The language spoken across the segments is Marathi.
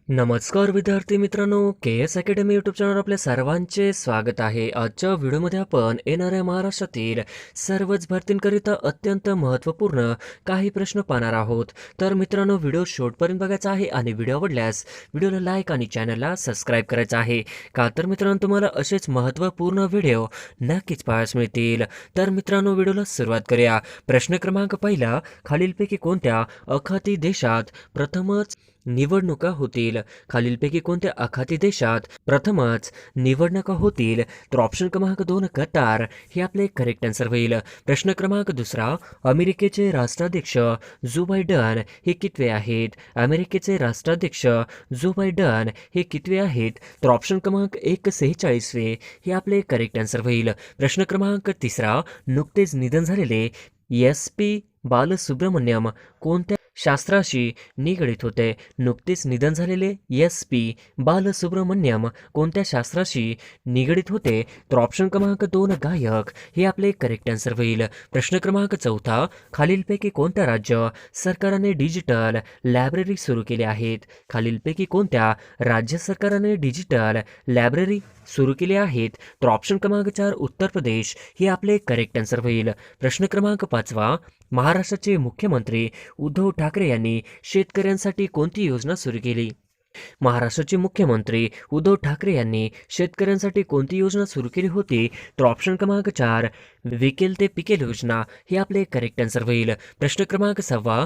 नमस्कार विद्यार्थी मित्रांनो, के एस अकॅडमी यूट्यूब चॅनलवर आपल्या सर्वांचे स्वागत आहे. आजच्या व्हिडिओमध्ये आपण येणाऱ्या महाराष्ट्रातील सर्वच भरतींकरिता अत्यंत महत्त्वपूर्ण काही प्रश्न पाहणार आहोत. तर मित्रांनो, व्हिडिओ शेवटपर्यंत बघायचा आहे आणि व्हिडिओ आवडल्यास व्हिडिओला लाईक आणि चॅनलला सबस्क्राईब करायचं आहे. का तर मित्रांनो, तुम्हाला असेच महत्त्वपूर्ण व्हिडिओ नक्कीच पाहायला मिळतील. तर मित्रांनो, व्हिडिओला सुरुवात करूया. प्रश्न क्रमांक पहिला, खालीलपैकी कोणत्या आखाती देशात प्रथमच निवडणुका होतील? खालीलपैकी कोणत्या आखाती देशात प्रथमच निवडणुका होतील? तर ऑप्शन क्रमांक 2 कतार हे आपले करेक्ट आन्सर होईल. प्रश्न क्रमांक दुसरा, अमेरिकेचे राष्ट्राध्यक्ष जो बायडन हे कितवे आहेत? अमेरिकेचे राष्ट्राध्यक्ष जो बायडन हे कितवे आहेत? तर ऑप्शन क्रमांक 1 46वे हे आपले करेक्ट आन्सर होईल. प्रश्न क्रमांक तिसरा, नुकतेच निधन झालेले SP बालसुब्रमण्यम कोणत्या शास्त्राशी निगडीत होते? नुकतेच निधन झालेले SP बालसुब्रमण्यम कोणत्या शास्त्राशी निगडीत होते? तर ऑप्शन क्रमांक 2 गायक हे आपले करेक्ट आन्सर होईल. प्रश्न क्रमांक चौथा, खालीलपैकी कोणत्या राज्य सरकारने डिजिटल लायब्ररी सुरू केली आहेत? खालीलपैकी कोणत्या राज्य सरकारने डिजिटल लायब्ररी सुरू केली आहेत? तर ऑप्शन क्रमांक 4 उत्तर प्रदेश हे आपले करेक्ट आन्सर होईल. प्रश्न क्रमांक पाचवा, महाराष्ट्राचे मुख्यमंत्री उद्धव ठाकरे यांनी शेतकऱ्यांसाठी कोणती योजना सुरू केली? महाराष्ट्राचे मुख्यमंत्री उद्धव ठाकरे यांनी शेतकऱ्यांसाठी कोणती योजना सुरू केली होती? तर ऑप्शन क्रमांक 4 विकेल ते पिकेल योजना हे आपले करेक्ट आन्सर होईल. प्रश्न क्रमांक 6,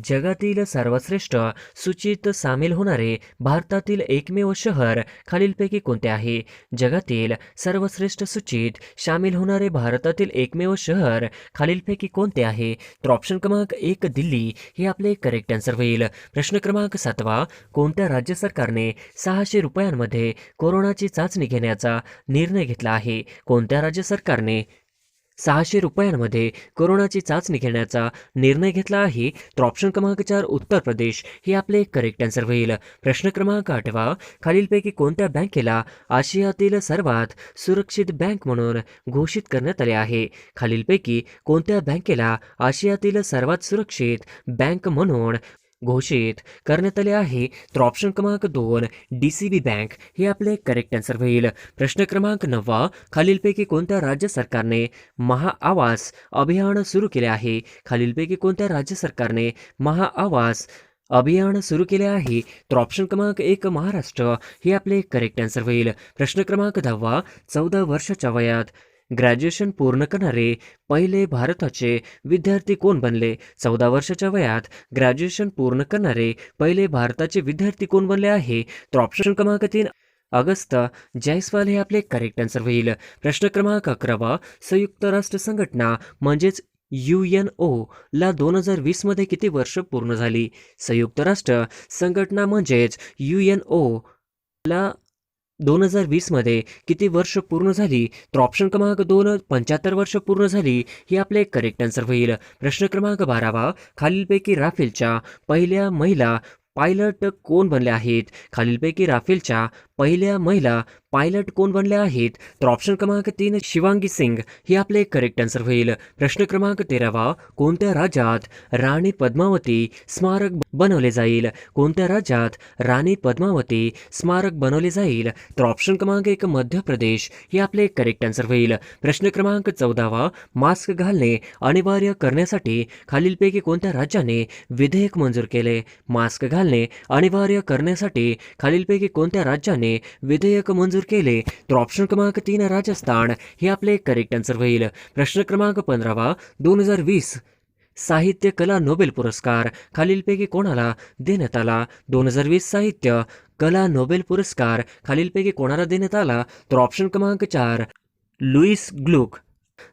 जगातील सर्वश्रेष्ठ सूचीत सामील होणारे भारतातील एकमेव शहर खालीलपैकी कोणते आहे? जगातील सर्वश्रेष्ठ सूचीत सामील होणारे भारतातील एकमेव शहर खालीलपैकी कोणते आहे? तर ऑप्शन क्रमांक 1 दिल्ली हे आपले करेक्ट आन्सर होईल. प्रश्न क्रमांक 7, कोणत्या राज्य सरकारने 600 रुपयांमध्ये कोरोनाची चाचणी घेण्याचा निर्णय घेतला आहे? कोणत्या राज्य सरकारने 600 रुपयांमध्ये कोरोनाची चाचणी घेण्याचा निर्णय घेतला आहे? तर ऑप्शन क्रमांक 4 उत्तर प्रदेश हे आपले करेक्ट आन्सर होईल. प्रश्न क्रमांक 8, खालीलपैकी कोणत्या बँकेला आशियातील सर्वात सुरक्षित बँक म्हणून घोषित करण्यात आले आहे? खालीलपैकी कोणत्या बँकेला आशियातील सर्वात सुरक्षित बँक म्हणून घोषित करण्यात आले आहे? तर ऑप्शन क्रमांक 2 DCB बँक हे आपले करेक्ट आन्सर होईल. प्रश्न क्रमांक 9, खालीलपैकी कोणत्या राज्य सरकारने महाआवास अभियान सुरू केले आहे? खालीलपैकी कोणत्या राज्य सरकारने महाआवास अभियान सुरू केले आहे? तर ऑप्शन क्रमांक 1 महाराष्ट्र हे आपले करेक्ट आन्सर होईल. प्रश्न क्रमांक 10, 14 वर्षाच्या वयात ग्रॅज्युएशन पूर्ण करणारे पहिले भारताचे विद्यार्थी कोण बनले? 14 वर्षाच्या वयात ग्रॅज्युएशन पूर्ण करणारे पहिले भारताचे विद्यार्थी कोण बनले आहे? तर ऑप्शन क्रमांक 3 अगस्त जयस्वाल हे आपले करेक्ट आन्सर होईल. प्रश्न क्रमांक 11, संयुक्त राष्ट्र संघटना म्हणजेच UNO ला 2020 मध्ये किती वर्ष पूर्ण झाली? संयुक्त राष्ट्र संघटना म्हणजेच UNO ला 2020 मध्ये किती वर्ष पूर्ण झाली? तर ऑप्शन क्रमांक 2 75 वर्ष पूर्ण झाली ही आपले करेक्ट आन्सर होईल. प्रश्न क्रमांक 12, खालीलपैकी राफेलच्या पहिल्या महिला पायलट कोण बनल्या आहेत? खालीलपैकी राफेलच्या पहिल्या महिला पायलट कोण बनल्या आहेत? तर ऑप्शन क्रमांक 3 शिवांगी सिंग हे आपले करेक्ट आन्सर होईल. प्रश्न क्रमांक 13, कोणत्या राज्यात राणी पद्मावती स्मारक बनवले जाईल? कोणत्या राज्यात राणी पद्मावती स्मारक बनवले जाईल? तर ऑप्शन क्रमांक 1 मध्य प्रदेश हे आपले करेक्ट आन्सर होईल. प्रश्न क्रमांक 14, मास्क घालणे अनिवार्य करण्यासाठी खालीलपैकी कोणत्या राज्याने विधेयक मंजूर केले? मास्क घालणे अनिवार्य करण्यासाठी खालीलपैकी कोणत्या राज्याने विधेयक मंजूर केले? तर ऑप्शन क्रमांक 3 राजस्थान हे आपले करेक्ट आन्सर होईल. प्रश्न क्रमांक 15, 2020 साहित्य कला नोबेल पुरस्कार खालीलपैकी कोणाला देण्यात आला? 2020 साहित्य कला नोबेल पुरस्कार खालीलपैकी कोणाला देण्यात आला? तर ऑप्शन क्रमांक 4 लुईस ग्लुक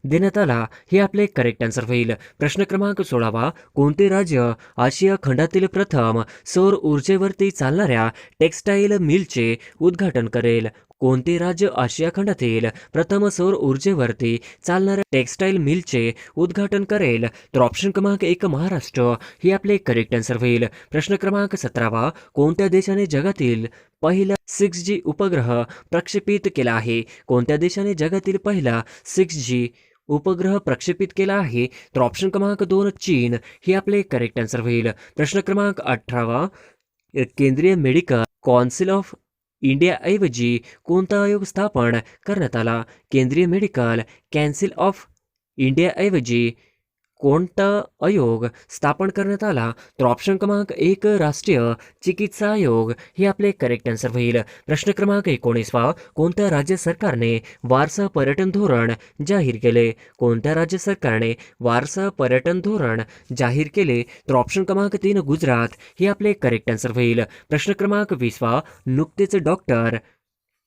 देण्यात आला हे आपले करेक्ट आन्सर होईल. प्रश्न क्रमांक 16, कोणते राज्य आशिया खंडातील प्रथम सौर ऊर्जेवरती चालणाऱ्या टेक्स्टाईल मिलचे उद्घाटन करेल? कोणते राज्य आशिया खंडातील प्रथम सौर ऊर्जेवरती चालणाऱ्या टेक्स्टाईल मिलचे उद्घाटन करेल? तर ऑप्शन क्रमांक 1 महाराष्ट्र हे आपले करेक्ट आन्सर होईल. प्रश्न क्रमांक 17, कोणत्या देशाने जगातील पहिला 6G उपग्रह प्रक्षेपित केला आहे? कोणत्या देशाने जगातील पहिला 6G उपग्रह प्रक्षेपित केला आहे? तर ऑप्शन क्रमांक 2 चीन हे आपले करेक्ट आन्सर होईल. प्रश्न क्रमांक 18, केंद्रीय मेडिकल कौन्सिल ऑफ इंडियाऐवजी कोणता आयोग स्थापन करण्यात आला? केंद्रीय मेडिकल कौन्सिल ऑफ इंडियाऐवजी कोणता आयोग स्थापन करण्यात आला? तर ऑप्शन क्रमांक 1 राष्ट्रीय चिकित्सा आयोग हे आपले करेक्ट आन्सर होईल. प्रश्न क्रमांक 19 कोणत्या राज्य सरकारने वारसा पर्यटन धोरण जाहीर केले? कोणत्या राज्य सरकारने वारसा पर्यटन धोरण जाहीर केले? तर ऑप्शन क्रमांक 3 गुजरात हे आपले करेक्ट आन्सर होईल. प्रश्न क्रमांक 20 नुकतेच डॉक्टर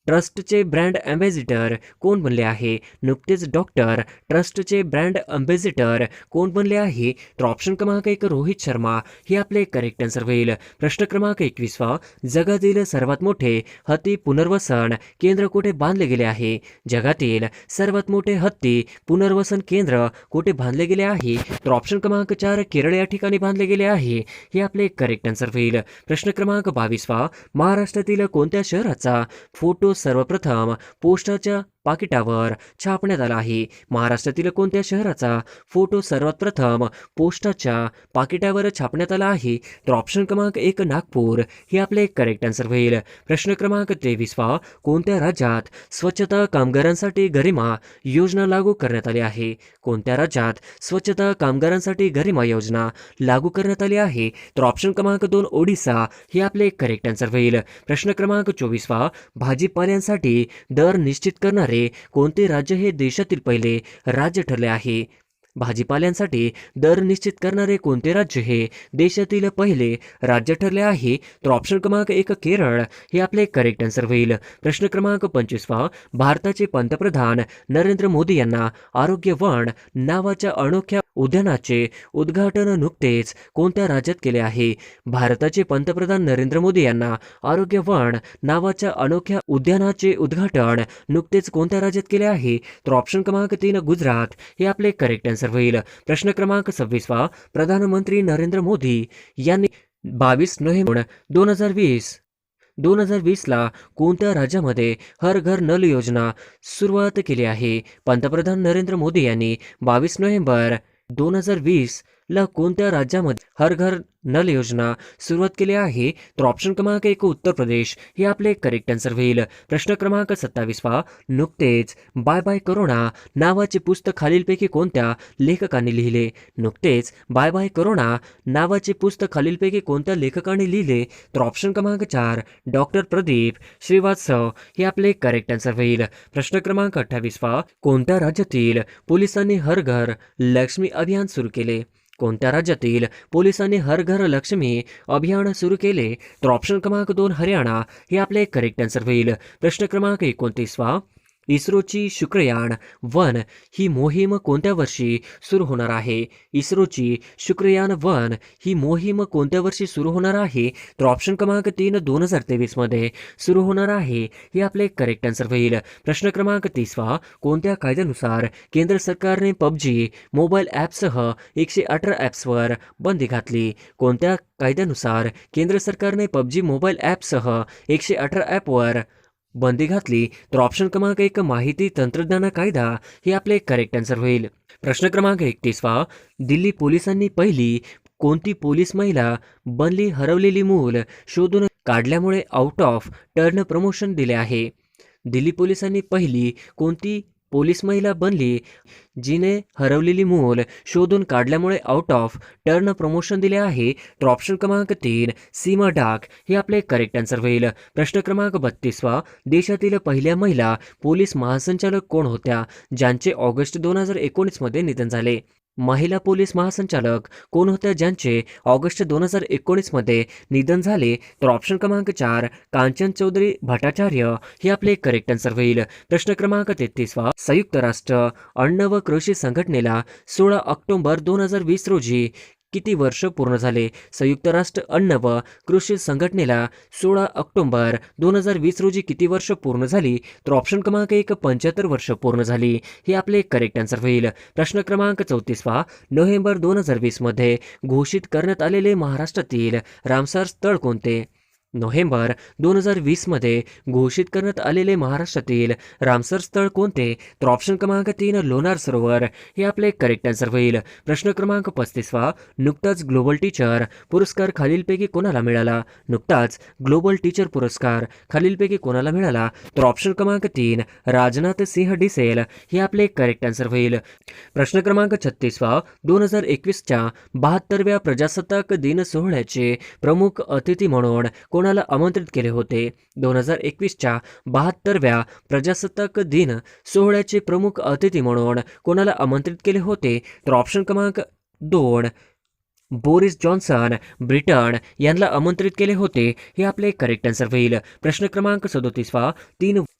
ट्रस्टचे ब्रँड अँबॅसिडर कोण बनले आहे? नुकतेच डॉक्टर ट्रस्टचे ब्रँड अँबॅसिडर कोण बनले आहे? तर ऑप्शन क्रमांक 1 रोहित शर्मा हे आपले करेक्ट आन्सर होईल. प्रश्न क्रमांक 21 जगातील सर्वात मोठे हत्ती पुनर्वसन केंद्र कुठे बांधले गेले आहे? जगातील सर्वात मोठे हत्ती पुनर्वसन केंद्र कुठे बांधले गेले आहे? तर ऑप्शन क्रमांक 4 केरळ या ठिकाणी बांधले गेले आहे हे आपले करेक्ट आन्सर होईल. प्रश्न क्रमांक 22 महाराष्ट्रातील कोणत्या शहराचा फोटो सर्वप्रथम पोस्टाच्या पाकिटावर छापण्यात आला आहे? महाराष्ट्रातील कोणत्या शहराचा फोटो सर्वात प्रथम पोस्टाच्या पाकिटावर छापण्यात आला आहे? तर ऑप्शन क्रमांक 1 नागपूर हे आपले करेक्ट आन्सर होईल. प्रश्न क्रमांक 23 कोणत्या राज्यात स्वच्छता कामगारांसाठी गरिमा योजना लागू करण्यात आली आहे? कोणत्या राज्यात स्वच्छता कामगारांसाठी गरिमा योजना लागू करण्यात आली आहे? तर ऑप्शन क्रमांक 2 ओडिसा हे आपले करेक्ट आन्सर होईल. प्रश्न क्रमांक 24 भाजीपाल्यांसाठी दर निश्चित करणारे कोणते राज्य हे देशातील पहिले राज्य ठरले आहे? भाजीपाल्यांसाठी दर निश्चित करणारे कोणते राज्य हे देशातील पहिले राज्य ठरले आहे? तर ऑप्शन क्रमांक 1 केरळ हे आपले करेक्ट आन्सर होईल. प्रश्न क्रमांक 25 भारताचे पंतप्रधान नरेंद्र मोदी यांना आरोग्य वन नावाच्या अनोख्या उद्यानाचे उद्घाटन नुकतेच कोणत्या राज्यात केले आहे? भारताचे पंतप्रधान नरेंद्र मोदी यांना आरोग्य वन नावाच्या अनोख्या उद्यानाचे उद्घाटन नुकतेच कोणत्या राज्यात केले आहे? तर ऑप्शन क्रमांक 3 गुजरात हे आपले करेक्ट आन्सर होईल. प्रश्न क्रमांक 26 प्रधानमंत्री नरेंद्र मोदी यांनी 22 नोव्हेंबर 2020 कोणत्या राज्यामध्ये हर घर नल योजना सुरुवात केली आहे? पंतप्रधान नरेंद्र मोदी यांनी 22 नोव्हेंबर 2020 कोणत्या राज्यामध्ये हर घर नल योजना सुरुवात केली आहे? तर ऑप्शन क्रमांक 1 उत्तर प्रदेश हे आपले करेक्ट आन्सर होईल. प्रश्न क्रमांक 27 नुकतेच बाय बाय करोना नावाचे पुस्तक खालीलपैकी कोणत्या लेखकाने लिहिले? नुकतेच बाय बाय करोना नावाचे पुस्तक खालीलपैकी कोणत्या लेखकाने लिहिले? तर ऑप्शन क्रमांक 4 डॉक्टर प्रदीप श्रीवास्तव हे आपले करेक्ट आन्सर होईल. प्रश्न क्रमांक 28 कोणत्या राज्यातील पोलिसांनी हर घर लक्ष्मी अभियान सुरू केले? कोणत्या राज्यातील पोलिसांनी हर घर लक्ष्मी अभियान सुरू केले? तर ऑप्शन क्रमांक 2 हरियाणा हे आपले करेक्ट आन्सर होईल. प्रश्न क्रमांक 29 इस्रोची शुक्रयान 1 ही मोहीम कोणत्या वर्षी सुरू होणार आहे? इस्रोची शुक्रयान 1 ही मोहीम कोणत्या वर्षी सुरू होणार आहे? तर ऑप्शन क्रमांक 3 2023 मध्ये सुरू होणार आहे हे आपले करेक्ट आन्सर होईल. प्रश्न क्रमांक 30 कोणत्या कायद्यानुसार केंद्र सरकारने पबजी मोबाईल ॲपसह 118 ॲप्सवर बंदी घातली? कोणत्या कायद्यानुसार केंद्र सरकारने पबजी मोबाईल ॲपसह 118 ॲपवर बंदी घातली? तर ऑप्शन क्रमांक 1 माहिती तंत्रज्ञान कायदा हे आपले करेक्ट आन्सर होईल. प्रश्न क्रमांक 31 दिल्ली पोलिसांनी पहिली कोणती पोलीस महिला बनली हरवलेली मूल शोधून काढल्यामुळे आउट ऑफ टर्न प्रमोशन दिले आहे? दिल्ली पोलिसांनी पहिली कोणती पोलीस महिला बनली जिने हरवलेली मूल शोधून काढल्यामुळे आउट ऑफ टर्न प्रमोशन दिले आहे? तर ऑप्शन क्रमांक 3 सीमा डाक हे आपले करेक्ट आन्सर होईल. प्रश्न क्रमांक 32 देशातील पहिल्या महिला पोलीस महासंचालक कोण होत्या ज्यांचे ऑगस्ट 2019 मध्ये निधन झाले? महिला पोलीस महासंचालक कोण होत्या ज्यांचे ऑगस्ट 2019 मध्ये निधन झाले? तर ऑप्शन क्रमांक 4 कांचन चौधरी भट्टाचार्य हे आपले करेक्ट आन्सर होईल. प्रश्न क्रमांक 33 संयुक्त राष्ट्र अन्न व कृषी संघटनेला 16 ऑक्टोबर 2020 रोजी किती वर्ष पूर्ण झाले? संयुक्त राष्ट्र अन्न व कृषी संघटनेला 16 ऑक्टोबर 2020 रोजी किती वर्ष पूर्ण झाली? तर ऑप्शन क्रमांक 1 75 वर्ष पूर्ण झाली हे आपले करेक्ट आन्सर होईल. प्रश्न क्रमांक 34 नोव्हेंबर 2020 मध्ये घोषित करण्यात आलेले महाराष्ट्रातील रामसर स्थळ कोणते? नोव्हेंबर 2020मध्ये घोषित करण्यात आलेले महाराष्ट्रातील रामसर स्थळ कोणते? तर ऑप्शन क्रमांक 3 लोणार सरोवर हे आपले करेक्ट आन्सर होईल. प्रश्न क्रमांक 35 नुकताच ग्लोबल टीचर पुरस्कार खालीलपैकी कोणाला मिळाला? नुकताच ग्लोबल टीचर पुरस्कार खालीलपैकी कोणाला मिळाला? तर ऑप्शन क्रमांक 3 राजनाथ सिंह डिसेल हे आपले करेक्ट आन्सर होईल. प्रश्न क्रमांक 36 2021च्या 72व्या प्रजासत्ताक दिन सोहळ्याचे प्रमुख अतिथी म्हणून कोणाला आमंत्रित केले होते? 2021च्या 72व्या प्रजासत्ताक दिन सोहळ्याचे प्रमुख अतिथी म्हणून कोणाला आमंत्रित केले होते? तर ऑप्शन क्रमांक 2 बोरिस जॉन्सन ब्रिटन यांना आमंत्रित केले होते हे आपले करेक्ट आन्सर होईल. प्रश्न क्रमांक 37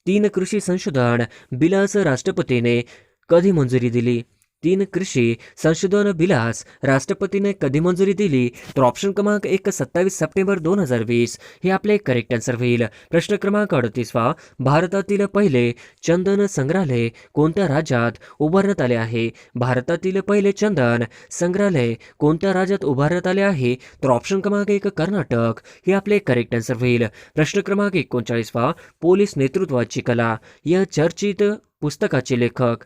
तीन कृषी संशोधन बिलास राष्ट्रपतीने कधी मंजुरी दिली? 3 कृषी संशोधन बिलास राष्ट्रपतीने कधी मंजुरी दिली? तर ऑप्शन क्रमांक 1 27 सप्टेंबर 2020 हे आपले करेक्ट आन्सर होईल. प्रश्न क्रमांक 38 भारतातील पहिले चंदन संग्रहालय कोणत्या राज्यात उभारण्यात आले आहे? भारतातील पहिले चंदन संग्रहालय कोणत्या राज्यात उभारण्यात आले आहे? तर ऑप्शन क्रमांक 1 कर्नाटक हे आपले करेक्ट आन्सर होईल. प्रश्न क्रमांक 39 पोलीस नेतृत्वाची कला या चर्चित पुस्तकाचे लेखक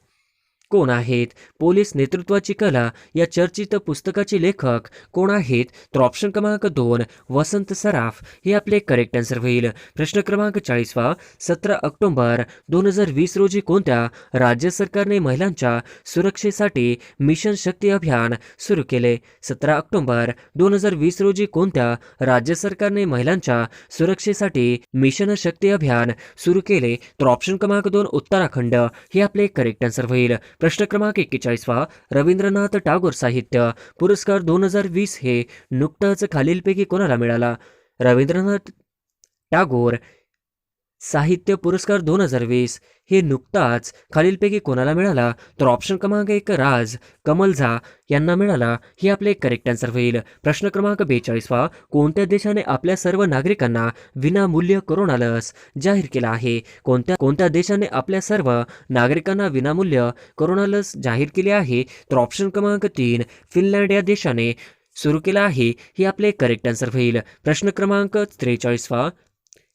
कोण आहेत? पोलीस नेतृत्वाची कला या चर्चित पुस्तकाचे लेखक कोण आहेत? तर ऑप्शन क्रमांक 2 वसंत सराफ हे आपले करेक्ट आन्सर होईल. प्रश्न क्रमांक 40 17 ऑक्टोबर 2020 रोजी कोणत्या राज्य सरकारने महिलांच्या सुरक्षेसाठी मिशन शक्ती अभियान सुरू केले? 17 ऑक्टोबर 2020 रोजी कोणत्या राज्य सरकारने महिलांच्या सुरक्षेसाठी मिशन शक्ती अभियान सुरू केले? तर ऑप्शन क्रमांक 2 उत्तराखंड हे आपले करेक्ट आन्सर होईल. प्रश्न क्रमांक 41 रवींद्रनाथ टागोर साहित्य पुरस्कार 2020 हे नुकताच खालीलपैकी कोणाला मिळाला? रवींद्रनाथ टागोर साहित्य पुरस्कार 2020 हे नुकताच खालीलपैकी कोणाला मिळाला? तर ऑप्शन क्रमांक 1 राज कमल झा यांना मिळाला हे आपले करेक्ट आन्सर होईल. प्रश्न क्रमांक 42 कोणत्या देशाने आपल्या सर्व नागरिकांना विनामूल्य कोरोना लस जाहीर केला आहे? कोणत्या देशाने आपल्या सर्व नागरिकांना विनामूल्य कोरोना लस जाहीर केली आहे? तर ऑप्शन क्रमांक 3 फिनलँड या देशाने सुरू केला आहे हे आपले करेक्ट आन्सर होईल. प्रश्न क्रमांक 43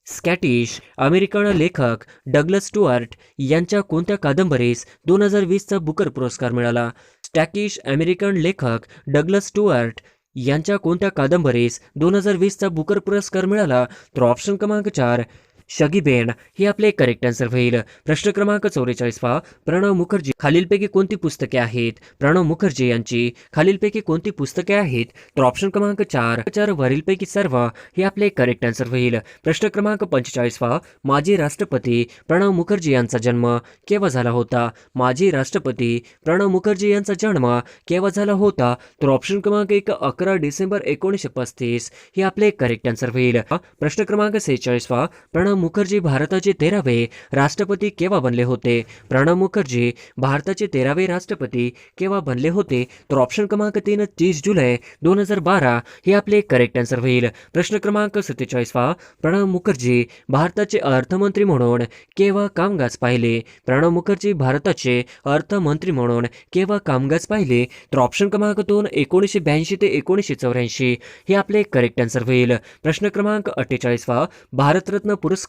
स्कॅटिश अमेरिकन लेखक डग्लस स्टुअर्ट यांच्या कोणत्या कादंबरीस 2020चा बुकर पुरस्कार मिळाला? स्कॅटिश अमेरिकन लेखक डग्लस स्टुअर्ट यांच्या कोणत्या कादंबरीस 2020चा बुकर पुरस्कार मिळाला? तर ऑप्शन क्रमांक 4 शगीबेन हे आपले करेक्ट आन्सर होईल. प्रश्न क्रमांक 44 प्रणव मुखर्जी खालीलपैकी कोणती पुस्तके आहेत? प्रणव मुखर्जी यांची खालीलपैकी कोणती पुस्तके आहेत? तर ऑप्शन क्रमांक 4 वरीलपैकी सर्व हे आपले करेक्ट आन्सर होईल. प्रश्न क्रमांक 45 माजी राष्ट्रपती प्रणव मुखर्जी यांचा जन्म केव्हा झाला होता? माजी राष्ट्रपती प्रणव मुखर्जी यांचा जन्म केव्हा झाला होता? तर ऑप्शन क्रमांक 1 11 डिसेंबर 1935 हे आपले करेक्ट आन्सर होईल. प्रश्न क्रमांक 46 प्रणव मुखर्जी भारताचे 13वे राष्ट्रपती केव्हा बनले होते? प्रणव मुखर्जी भारताचे 13वे राष्ट्रपती केव्हा बनले होते? तर ऑप्शन क्रमांक 3 30 जुलै 2012 हे आपले करेक्ट आन्सर होईल. प्रश्न क्रमांक 47 प्रणव मुखर्जी भारताचे अर्थमंत्री म्हणून केव्हा कामकाज पाहिले? प्रणव मुखर्जी भारताचे अर्थमंत्री म्हणून केव्हा कामकाज पाहिले? तर ऑप्शन क्रमांक 2 1982 ते 1984 हे आपले करेक्ट आन्सर होईल. प्रश्न क्रमांक 48 भारतरत्न पुरस्कार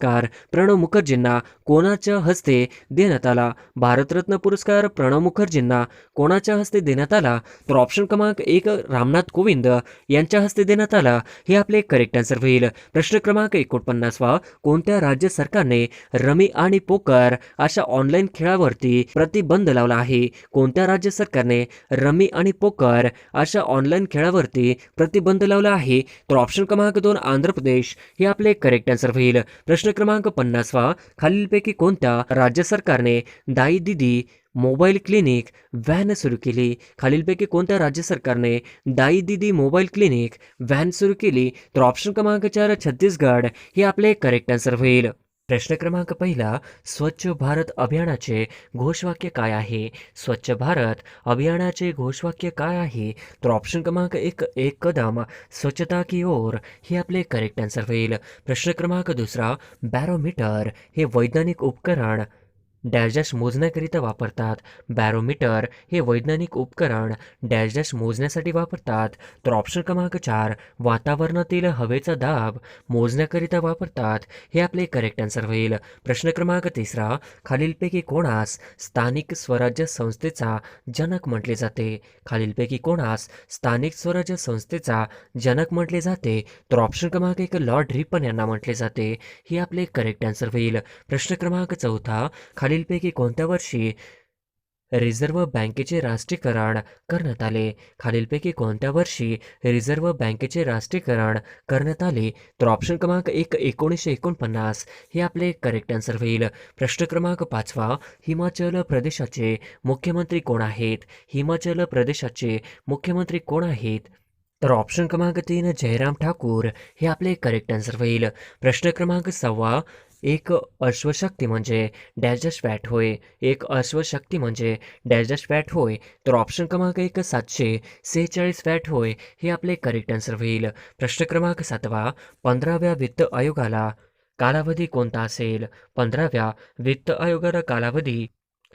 प्रणव मुखर्जींना कोणाच्या हस्ते देण्यात आला? भारतरत्न पुरस्कार प्रणव मुखर्जींना कोणाच्या हस्ते देण्यात आला? तर ऑप्शन क्रमांक 1 रामनाथ कोविंद यांच्या हस्ते देण्यात आला हे आपले करेक्ट आन्सर होईल. प्रश्न क्रमांक 49 कोणत्या राज्य सरकारने रमी आणि पोकर अशा ऑनलाईन खेळावरती प्रतिबंध लावला आहे? कोणत्या राज्य सरकारने रमी आणि पोकर अशा ऑनलाईन खेळावरती प्रतिबंध लावला आहे? तर ऑप्शन क्रमांक 2 आंध्र प्रदेश हे आपले करेक्ट आन्सर होईल. प्रश्न क्रमांक 50 खालीलपैकी कोणत्या राज्य सरकारने दाई दीदी मोबाईल क्लिनिक व्हॅन सुरू केली? खालीलपैकी कोणत्या राज्य सरकारने दाई दीदी मोबाईल क्लिनिक व्हॅन सुरू केली? तर ऑप्शन क्रमांक 4 छत्तीसगड हे आपले करेक्ट आन्सर होईल. प्रश्न क्रमांक 1 स्वच्छ भारत अभियानाचे घोषवाक्य काय आहे? स्वच्छ भारत अभियानाचे घोषवाक्य काय आहे? तर ऑप्शन क्रमांक 1 एक कदम स्वच्छता की ओर हे आपले करेक्ट आन्सर होईल. प्रश्न क्रमांक 2 बॅरोमीटर हे वैज्ञानिक उपकरण डॅश डॅश मोजण्याकरिता वापरतात. बॅरोमीटर हे वैज्ञानिक उपकरण डॅश डॅश मोजण्यासाठी वापरतात. तर ऑप्शन क्रमांक 4 वातावरणातील हवेचा दाब मोजण्याकरिता वापरतात. हे आपले करेक्ट आन्सर होईल. प्रश्न क्रमांक 3 खालीलपैकी कोणास स्थानिक स्वराज्य संस्थेचा जनक म्हटले जाते? खालीलपैकी कोणास स्थानिक स्वराज्य संस्थेचा जनक म्हटले जाते? तर ऑप्शन क्रमांक 1 लॉर्ड रिपन यांना म्हटले जाते. हे आपले करेक्ट आन्सर होईल. प्रश्न क्रमांक 4 खालीलपैकी कोणत्या वर्षी रिझर्व्ह बँकेचे राष्ट्रीयकरण करण्यात आले? खालीलपैकी कोणत्या वर्षी रिझर्व्ह बँकेचे राष्ट्रीयकरण करण्यात आले? तर ऑप्शन क्रमांक 1 1949 हे आपले करेक्ट आन्सर होईल. प्रश्न क्रमांक 5 हिमाचल प्रदेशाचे मुख्यमंत्री कोण आहेत? हिमाचल प्रदेशाचे मुख्यमंत्री कोण आहेत? तर ऑप्शन क्रमांक 3 जयराम ठाकूर हे आपले करेक्ट आन्सर होईल. प्रश्न क्रमांक 6 एक अश्वशक्ती म्हणजे डॅश डॅश वॅट होय. एक अश्वशक्ती म्हणजे डॅश डॅश वॅट होय. तर ऑप्शन क्रमांक 1 746 वॅट होय. हे आपले करेक्ट आन्सर होईल. प्रश्न क्रमांक 7 15व्या वित्त आयोगाला कालावधी कोणता असेल? 15व्या वित्त आयोगाला कालावधी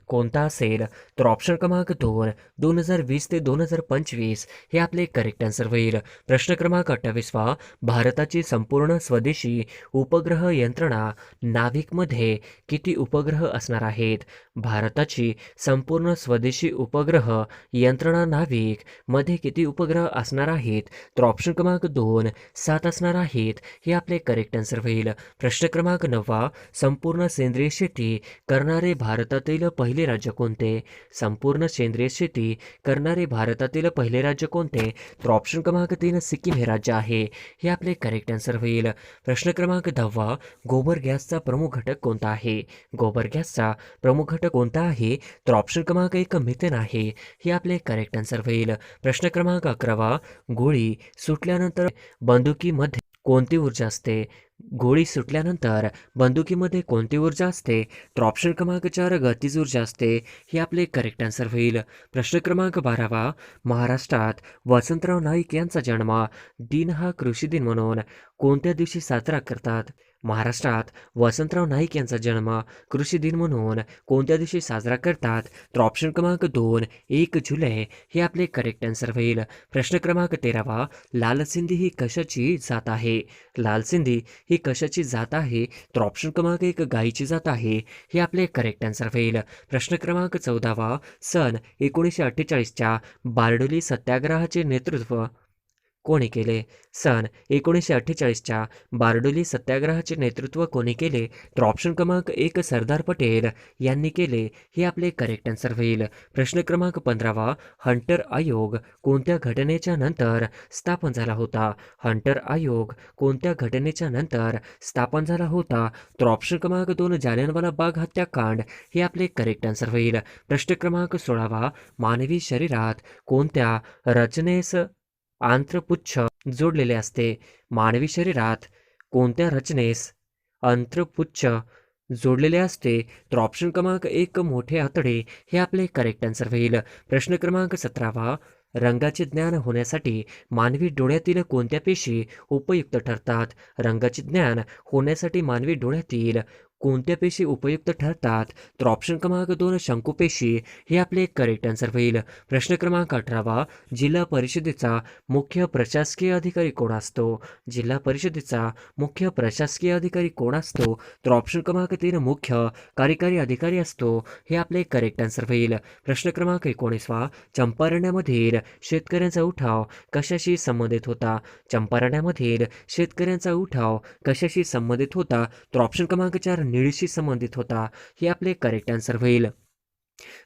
कोणता असेल? तर ऑप्शन क्रमांक 2 2020 ते 2025 हे आपले करेक्ट आन्सर होईल. प्रश्न क्रमांक 28 भारताची संपूर्ण स्वदेशी उपग्रह यंत्रणा नाविकमध्ये किती उपग्रह असणार आहेत? भारताची संपूर्ण स्वदेशी उपग्रह यंत्रणा नाविक मध्ये किती उपग्रह असणार आहेत? तर ऑप्शन क्रमांक 2 7 असणार आहेत. हे आपले करेक्ट आन्सर होईल. प्रश्न क्रमांक 9 संपूर्ण सेंद्रिय शेती करणारे भारतातील पहिले राज्य कोणते? संपूर्ण सेंद्रिय शेती करणारे भारतातील पहिले राज्य कोणते? तर ऑप्शन क्रमांक 3 सिक्कीम हे राज्य आहे. हे आपले करेक्ट आन्सर होईल. प्रश्न क्रमांक 10 गोबर गॅसचा प्रमुख घटक कोणता आहे? गोबर गॅसचा प्रमुख घटक कोणता आहे? तर ऑप्शन क्रमांक 1 मिथेन आहे. हे आपले करेक्ट आन्सर होईल. प्रश्न क्रमांक 11 गोळी सुटल्यानंतर बंदुकीमध्ये कोणती ऊर्जा असते? गोळी सुटल्यानंतर बंदुकीमध्ये कोणती ऊर्जा असते? तर ऑप्शन क्रमांक 4 गतीज ऊर्जा असते. हे आपले करेक्ट आन्सर होईल. प्रश्न क्रमांक 12 महाराष्ट्रात वसंतराव नाईक यांचा जन्म दिन हा कृषी दिन म्हणून कोणत्या दिवशी साजरा करतात? महाराष्ट्रात वसंतराव नाईक यांचा जन्म कृषी दिन म्हणून कोणत्या दिवशी साजरा करतात? तर ऑप्शन क्रमांक 2 1 जुलै हे आपले करेक्ट आन्सर होईल. प्रश्न क्रमांक 13 लाल सिंधी ही कशाची जात आहे? लाल सिंधी ही कशाची जात आहे? तर ऑप्शन क्रमांक 1 गायीची जात आहे. हे आपले करेक्ट आन्सर होईल. प्रश्न क्रमांक 14 सन 1948च्या बारडोली सत्याग्रहाचे नेतृत्व कोणी केले? सन 1948च्या बारडोली सत्याग्रहाचे नेतृत्व कोणी केले? तर ऑप्शन क्रमांक 1 सरदार पटेल यांनी केले. हे आपले करेक्ट आन्सर होईल. प्रश्न क्रमांक 15 हंटर आयोग कोणत्या घटनेच्या नंतर स्थापन झाला होता? हंटर आयोग कोणत्या घटनेच्या नंतर स्थापन झाला होता? तर ऑप्शन क्रमांक 2 जालियनवाला बाग हत्याकांड हे आपले करेक्ट आन्सर होईल. प्रश्न क्रमांक 16 मानवी शरीरात कोणत्या रचनेस आंत्रपुच्छ जोडलेले असते? मानवी शरीरात कोणत्या रचनेस आंत्रपुच्छ जोडलेले असते? तर ऑप्शन क्रमांक 1 मोठे आतडे हे आपले करेक्ट आन्सर होईल. प्रश्न क्रमांक 17 रंगाचे ज्ञान होण्यासाठी मानवी डोळ्यातील कोणत्या पेशी उपयुक्त ठरतात? रंगाचे ज्ञान होण्यासाठी मानवी डोळ्यातील कोणत्या पेशी उपयुक्त ठरतात? तर ऑप्शन क्रमांक 2 शंकुपेशी हे आपले करेक्ट आन्सर होईल. प्रश्न क्रमांक 18 जिल्हा परिषदेचा मुख्य प्रशासकीय अधिकारी कोण असतो? जिल्हा परिषदेचा मुख्य प्रशासकीय अधिकारी कोण असतो? तर ऑप्शन क्रमांक 3 मुख्य कार्यकारी अधिकारी असतो. हे आपले करेक्ट आन्सर होईल. प्रश्न क्रमांक 19 चंपारण्यामधील शेतकऱ्यांचा उठाव कशाशी संबंधित होता? चंपारण्यामधील शेतकऱ्यांचा उठाव कशाशी संबंधित होता? तर ऑप्शन क्रमांक 4 निळीशी संबंधित होता. हे आपले करेक्ट आन्सर होईल.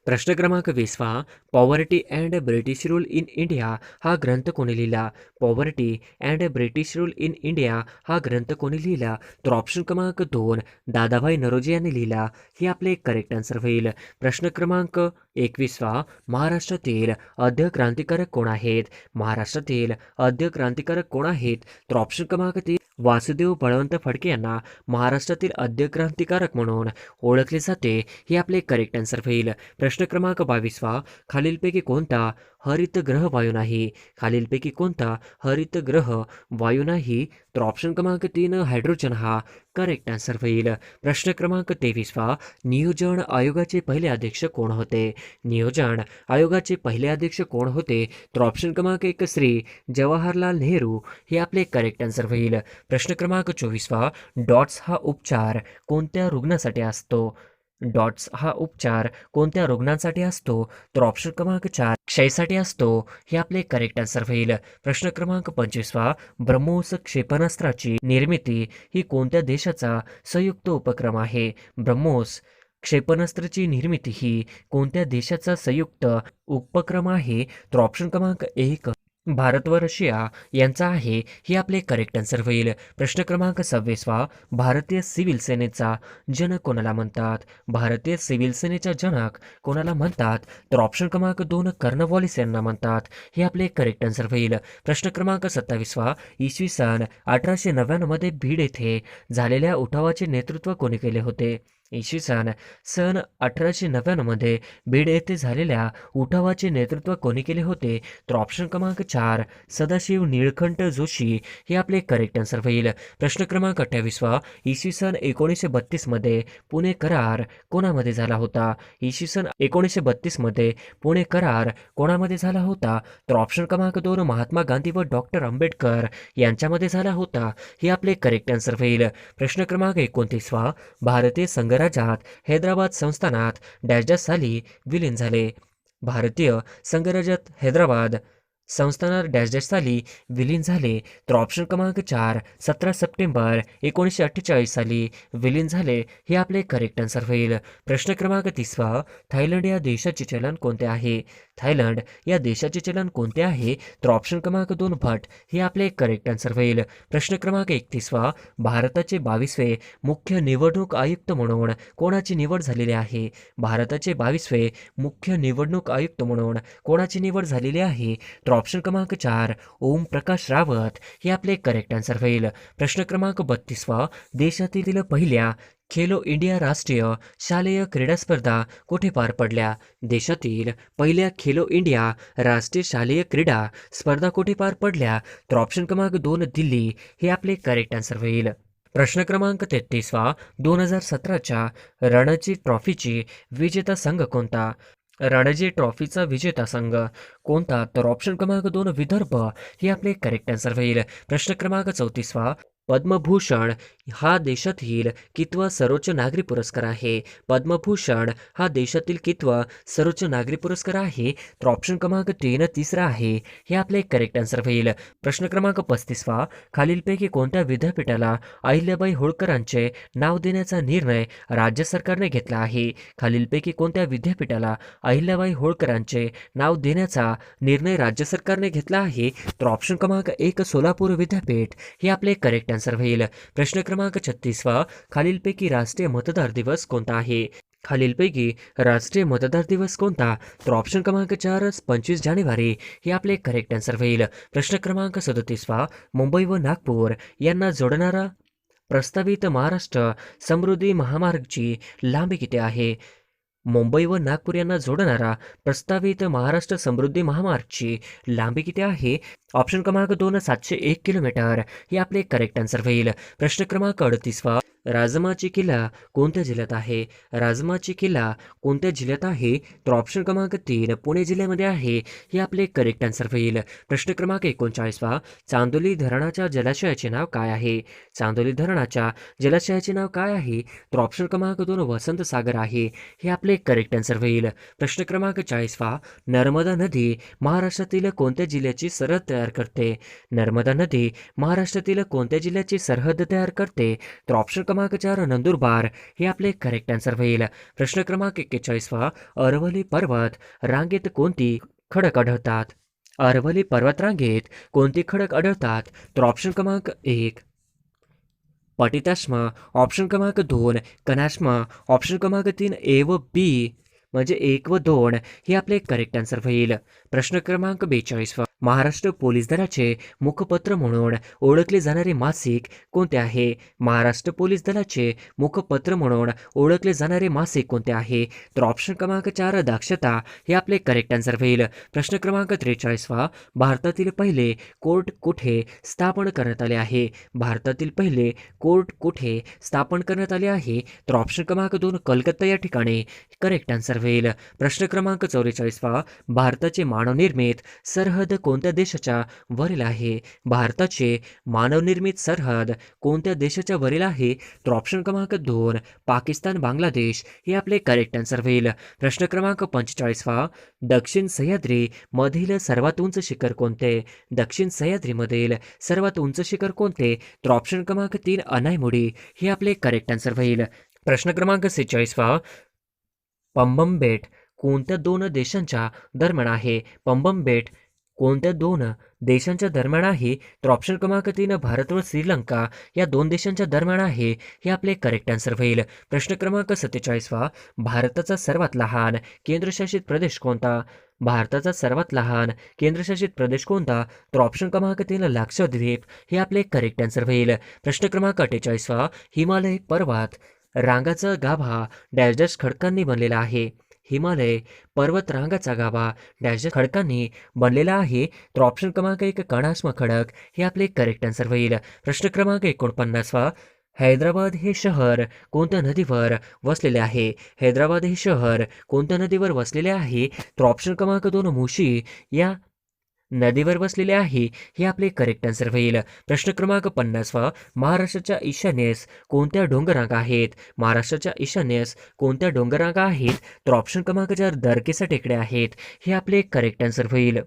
प्रश्न क्रमांक 20 poverty and British rule in India हा ग्रंथ कोणी लिहिला? Poverty and British rule in India हा ग्रंथ कोणी लिहिला? तर ऑप्शन क्रमांक 2 दादाभाई नरोजी यांनी लिहिला. हे आपले करेक्ट आन्सर होईल. प्रश्न क्रमांक 21 महाराष्ट्रातील आद्य क्रांतिकारक कोण आहेत? महाराष्ट्रातील आद्य क्रांतिकारक कोण आहेत? तर ऑप्शन क्रमांक 3 वासुदेव बळवंत फडके यांना महाराष्ट्रातील आद्य क्रांतिकारक म्हणून ओळखले जाते. हे आपले करेक्ट आन्सर होईल. प्रश्न क्रमांक 22 खालीलपैकी कोणता हरित ग्रह वायू नाही? खालीलपैकी कोणता हरित ग्रह वायू नाही? तर ऑप्शन क्रमांक 3 हायड्रोजन हा करेक्ट आन्सर होईल. प्रश्न क्रमांक 23 नियोजन आयोगाचे पहिले अध्यक्ष कोण होते? नियोजन आयोगाचे पहिले अध्यक्ष कोण होते? तर ऑप्शन क्रमांक 1 श्री जवाहरलाल नेहरू हे आपले करेक्ट आन्सर होईल. प्रश्न क्रमांक 24 डॉट्स हा उपचार कोणत्या रुग्णासाठी असतो? डॉट्स हा उपचार कोणत्या रुग्णांसाठी असतो? तर ऑप्शन क्रमांक 4 क्षयसाठी असतो हे आपले करेक्ट आन्सर होईल. प्रश्न क्रमांक 25 ब्रह्मोस क्षेपणास्त्राची निर्मिती ही कोणत्या देशाचा संयुक्त उपक्रम आहे? ब्रह्मोस क्षेपणास्त्राची निर्मिती ही कोणत्या देशाचा संयुक्त उपक्रम आहे? तर ऑप्शन क्रमांक 1 भारत व रशिया यांचा आहे हे आपले करेक्ट आन्सर होईल. प्रश्न क्रमांक 26 भारतीय सिव्हिल सेनेचा जनक कोणाला म्हणतात? भारतीय सिव्हिल सेनेचा जनक कोणाला म्हणतात? तर ऑप्शन क्रमांक 2 कर्नवॉलिस यांना म्हणतात हे आपले करेक्ट आन्सर होईल. प्रश्न क्रमांक 27 इसवी सन 1899 मध्ये बीड येथे झालेल्या उठावाचे नेतृत्व कोणी केले होते? इसवी सन 1899 मध्ये बीड येथे झालेल्या उठावाचे नेतृत्व कोणी केले होते? तर ऑप्शन क्रमांक 4 सदाशिव निळकंठ जोशी हे आपले करेक्ट आन्सर होईल. प्रश्न क्रमांक 28 इसवी सन 1932 मध्ये पुणे करार कोणामध्ये झाला होता? इसवी सन 1932 मध्ये पुणे करार कोणामध्ये झाला होता? तर ऑप्शन क्रमांक 2 महात्मा गांधी व डॉक्टर आंबेडकर यांच्यामध्ये झाला होता हे आपले करेक्ट आन्सर होईल. प्रश्न क्रमांक 29 भारतीय संघराज्यात हैदराबाद संस्थानात डॅश डॅश साली विलीन झाले? भारतीय संघराज्यात हैदराबाद संस्थानात डॅश डॅश साली विलीन झाले? तर ऑप्शन क्रमांक 4 17 सप्टेंबर 1948 साली विलीन झाले हे आपले करेक्ट आन्सर होईल. प्रश्न क्रमांक 30 थायलंड या देशाचे चलन कोणते आहे? थायलंड या देशाचे चलन कोणते आहे? तर ऑप्शन क्रमांक 2 भट हे आपले करेक्ट आन्सर होईल. प्रश्न क्रमांक 31 भारताचे 22वे मुख्य निवडणूक आयुक्त म्हणून कोणाची निवड झालेली आहे? भारताचे 22वे मुख्य निवडणूक आयुक्त म्हणून कोणाची निवड झालेली आहे? तर ऑप्शन क्रमांक 4 ओम प्रकाश रावत हे आपले करेक्ट आन्सर होईल. प्रश्न क्रमांक 32 देशातील पहिल्या खेलो इंडिया राष्ट्रीय शालेय क्रीडा स्पर्धा कुठे पार पडल्या? देशातील पहिल्या खेलो इंडिया राष्ट्रीय शालेय क्रीडा स्पर्धा कुठे पार पडल्या? तर ऑप्शन क्रमांक 2 दिल्ली हे आपले करेक्ट आन्सर होईल. प्रश्न क्रमांक 33 2017च्या रणजी ट्रॉफीची विजेता संघ कोणता? रणजी ट्रॉफीचा विजेता संघ कोणता? तर ऑप्शन क्रमांक 2 विदर्भ हे आपले करेक्ट आन्सर होईल. प्रश्न क्रमांक 34 पद्मभूषण हा देशातील कितवा सर्वोच्च नागरी पुरस्कार आहे? पद्मभूषण हा देशातील कितवा सर्वोच्च नागरी पुरस्कार आहे? तर ऑप्शन क्रमांक 3 तिसरा आहे हे आपले करेक्ट आन्सर होईल. प्रश्न क्रमांक 35 खालीलपैकी कोणत्या विद्यापीठाला अहिल्याबाई होळकरांचे नाव देण्याचा निर्णय राज्य सरकारने घेतला आहे? खालीलपैकी कोणत्या विद्यापीठाला अहिल्याबाई होळकरांचे नाव देण्याचा निर्णय राज्य सरकारने घेतला आहे? तर ऑप्शन क्रमांक 1 सोलापूर विद्यापीठ हे आपले करेक्ट आन्सर होईल. प्रश्न क्रमांक 36 खालीलपैकी राष्ट्रीय मतदार दिवस कोणता आहे? खालीलपैकी राष्ट्रीय मतदार दिवस कोणता? तर ऑप्शन क्रमांक 4 25 जानेवारी हे आपले करेक्ट आन्सर होईल. प्रश्न क्रमांक 37 मुंबई व नागपूर यांना जोडणारा प्रस्तावित महाराष्ट्र समृद्धी महामार्गची लांबी किती आहे? मुंबई व नागपूर यांना जोडणारा प्रस्तावित महाराष्ट्र समृद्धी महामार्गची लांबी किती आहे? ऑप्शन क्रमांक 2 701 किलोमीटर हे आपले करेक्ट आन्सर होईल. प्रश्न क्रमांक 38 राजमाची किल्ला कोणत्या जिल्ह्यात आहे? राजमाची किल्ला कोणत्या जिल्ह्यात आहे? तर ऑप्शन क्रमांक 3 पुणे जिल्ह्यामध्ये आहे हे आपले करेक्ट आन्सर होईल. प्रश्न क्रमांक 39 चांदोली धरणाच्या जलाशयाचे नाव काय आहे? चांदोली धरणाच्या जलाशयाचे नाव काय आहे? तर ऑप्शन क्रमांक 2 वसंत सागर आहे हे आपले करेक्ट आन्सर होईल. प्रश्न क्रमांक 40 नर्मदा नदी महाराष्ट्रातील कोणत्या जिल्ह्याची सरहद तयार करते? नर्मदा नदी महाराष्ट्रातील कोणत्या जिल्ह्याची सरहद तयार करते? तर ऑप्शन क्रमांक 4 नंदुरबार हे आपले करेक्ट आन्सर होईल. प्रश्न क्रमांक 41 अरवली पर्वत रांगेत कोणती खडक आढळतात? अरवली पर्वत रांगेत कोणती खडक आढळतात? तर ऑप्शन क्रमांक 1 पटिताश्म, ऑप्शन क्रमांक 2 कनाश्म, ऑप्शन क्रमांक 3 ए व बी म्हणजे 1 व 2 हे आपले करेक्ट आन्सर होईल. प्रश्न क्रमांक 42 महाराष्ट्र पोलीस दलाचे मुखपत्र म्हणून ओळखले जाणारे मासिक कोणते आहे? महाराष्ट्र पोलीस दलाचे मुखपत्र म्हणून ओळखले जाणारे मासिक कोणते आहे? तर ऑप्शन क्रमांक 4 दक्षता हे आपले करेक्ट आन्सर होईल. प्रश्न क्रमांक 43 भारतातील पहिले कोर्ट कुठे स्थापन करण्यात आले आहे? भारतातील पहिले कोर्ट कुठे स्थापन करण्यात आले आहे? तर ऑप्शन क्रमांक 2 कलकत्ता या ठिकाणी करेक्ट आन्सर होईल. प्रश्न क्रमांक 44 भारताचे मानवनिर्मित सरहद कोणत्या देशाच्या वरील आहे? भारताचे मानवनिर्मित सरहद कोणत्या देशाच्या वरील आहे? तर ऑप्शन क्रमांक 2 पाकिस्तान बांगलादेश हे आपले करेक्ट आन्सर होईल. प्रश्न क्रमांक 45 दक्षिण सह्याद्री मधील सर्वात उंच शिखर कोणते? दक्षिण सह्याद्रीमधील सर्वात उंच शिखर कोणते? तर ऑप्शन क्रमांक 3 अनायमुडी हे आपले करेक्ट आन्सर होईल. प्रश्न क्रमांक 46 पंबम बेट कोणत्या दोन देशांच्या दरम्यान आहे? पंबम बेट कोणत्या दोन देशांच्या दरम्यान आहे? तर ऑप्शन क्रमांक 3 भारत व श्रीलंका या दोन देशांच्या दरम्यान आहे हे आपले करेक्ट आन्सर होईल. प्रश्न क्रमांक 47 भारताचा सर्वात लहान केंद्रशासित प्रदेश कोणता? भारताचा सर्वात लहान केंद्रशासित प्रदेश कोणता? तर ऑप्शन क्रमांक 3 लक्षद्वीप हे आपले करेक्ट आन्सर होईल. प्रश्न क्रमांक 48 हिमालय पर्वत रांगाचा गाभा डॅश डॅश खडकांनी बनलेला आहे. हिमालय पर्वत रांगाचा गाभा डॅश डॅश खडकांनी बनलेला आहे. तर ऑप्शन क्रमांक 1 कणास्म खडक हे आपले करेक्ट आन्सर होईल. प्रश्न क्रमांक 49 हैदराबाद हे शहर कोणत्या नदीवर वसलेले आहे? हैदराबाद हे शहर कोणत्या नदीवर वसलेले आहे? तर ऑप्शन क्रमांक 2 मुशी या नदीवर वसलेले आहे हे आपले करेक्ट आन्सर होईल. प्रश्न क्रमांक 50 महाराष्ट्राच्या ईशान्येस कोणत्या डोंगररांगा आहेत? महाराष्ट्राच्या ईशान्येस कोणत्या डोंगररांगा आहेत? तर ऑप्शन क्रमांक 4 दरकेसा टेकड्या आहेत हे आपले करेक्ट आन्सर होईल.